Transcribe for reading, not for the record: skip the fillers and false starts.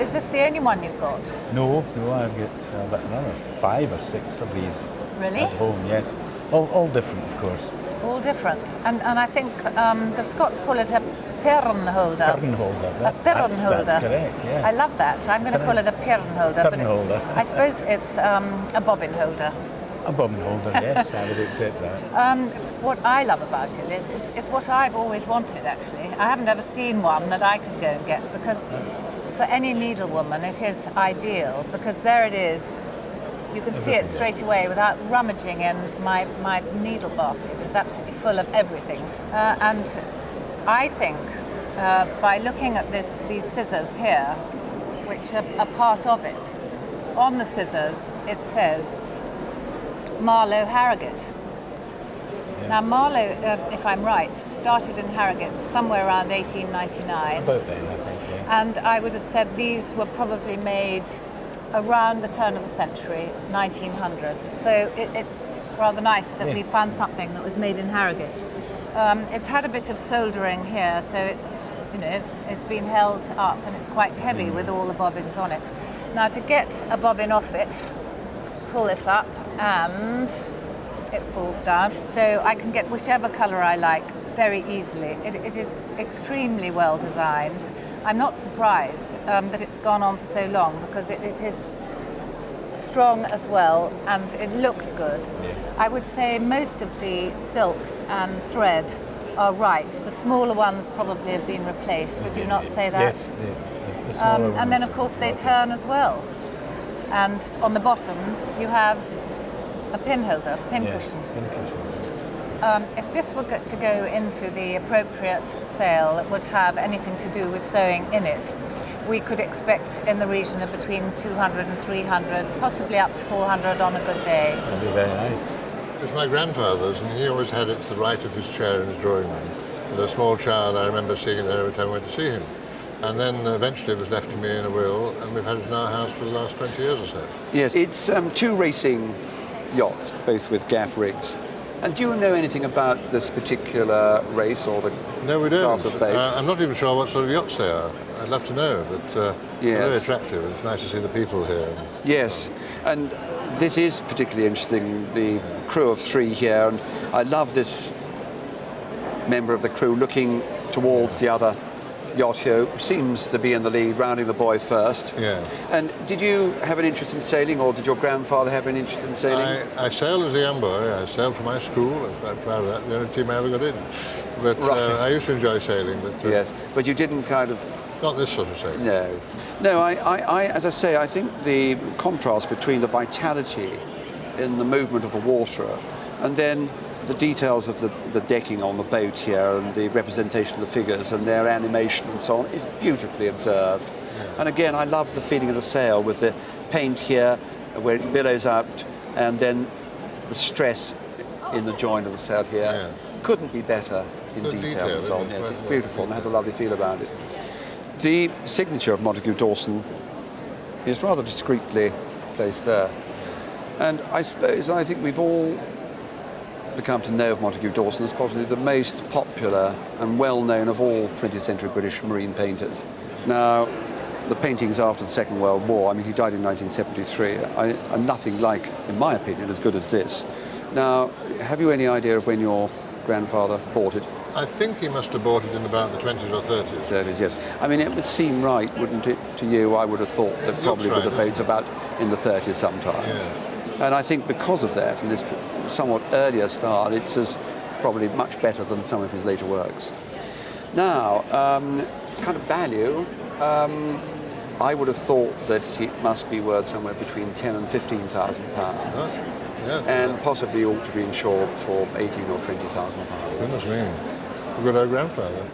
Is this the only one you've got? No, I've got about another 5 or 6 of these Really? at home, yes. All different, of course. All different. And I think the Scots call it a penholder. Penholder. A penholder. That's correct, yes. I love that. I'm going to call it a penholder. Penholder. I suppose it's a bobbin holder. A bobbin holder, yes, I would accept that. What I love about it is it's what I've always wanted, actually. I haven't ever seen one that I could go and get, because for any needlewoman it is ideal, because there it is. You can see it straight away without rummaging in. My needle basket is absolutely full of everything. And I think by looking at these scissors here, which are part of it, on the scissors it says Marlow, Harrogate. Yes. Now Marlow, if I'm right, started in Harrogate somewhere around 1899. About then, I think, yes. And I would have said these were probably made around the turn of the century, 1900. So it's rather nice that we found something that was made in Harrogate. It's had a bit of soldering here, so it's been held up, and it's quite heavy with all the bobbins on it. Now to get a bobbin off it, pull this up and it falls down. So I can get whichever colour I like very easily. It is extremely well designed. I'm not surprised that it's gone on for so long, because it is strong as well, and it looks good. Yeah. I would say most of the silks and thread are right. The smaller ones probably have been replaced. Would you not say that? Yes, the smaller ones. And then of course they turn as well. And on the bottom you have a pin holder, pin cushion. Pin cushion. If this were to go into the appropriate sale that would have anything to do with sewing in it, we could expect in the region of between 200 and 300, possibly up to 400 on a good day. That'd be very nice. It was my grandfather's, and he always had it to the right of his chair in his drawing room. As a small child, I remember seeing it there every time I went to see him. And then eventually it was left to me in a will, and we've had it in our house for the last 20 years or so. Yes, it's 2 racing yachts, both with gaff rigs. And do you know anything about this particular race or the No, we don't. class of boat? I'm not even sure what sort of yachts they are. I'd love to know, but they're very attractive. It's nice to see the people here. Yes, and this is particularly interesting, the crew of 3 here, and I love this member of the crew looking towards the other yacht here, who seems to be in the lead, rounding the buoy first. Yeah. And did you have an interest in sailing, or did your grandfather have an interest in sailing? I sailed as a young boy. I sailed for my school. I'm quite proud of that. The only team I ever got in. But I used to enjoy sailing. But yes, but you didn't kind of... Not this sort of sailing. No, I as I say, I think the contrast between the vitality in the movement of the water and then the details of the decking on the boat here and the representation of the figures and their animation and so on is beautifully observed. Yeah. And again, I love the feeling of the sail with the paint here where it billows out, and then the stress in the join of the sail here. Yeah. Couldn't be better in detail and so on. Yes, it's beautiful and has a lovely feel about it. The signature of Montague Dawson is rather discreetly placed there. And I think we've all become to know of Montague Dawson as probably the most popular and well-known of all 20th century British marine painters. Now, the paintings after the Second World War, I mean, he died in 1973, are nothing like, in my opinion, as good as this. Now, have you any idea of when your grandfather bought it? I think he must have bought it in about the 20s or 30s. 30s, yes. I mean, it would seem right, wouldn't it, to you? I would have thought that probably with the boats about in the 30s sometime. Yeah. And I think because of that, in this somewhat earlier style, it's probably much better than some of his later works. Now, kind of value, I would have thought that it must be worth somewhere between £10,000 and £15,000. Yeah, and possibly ought to be insured for £18,000 or £20,000. Goodness me. A good old grandfather.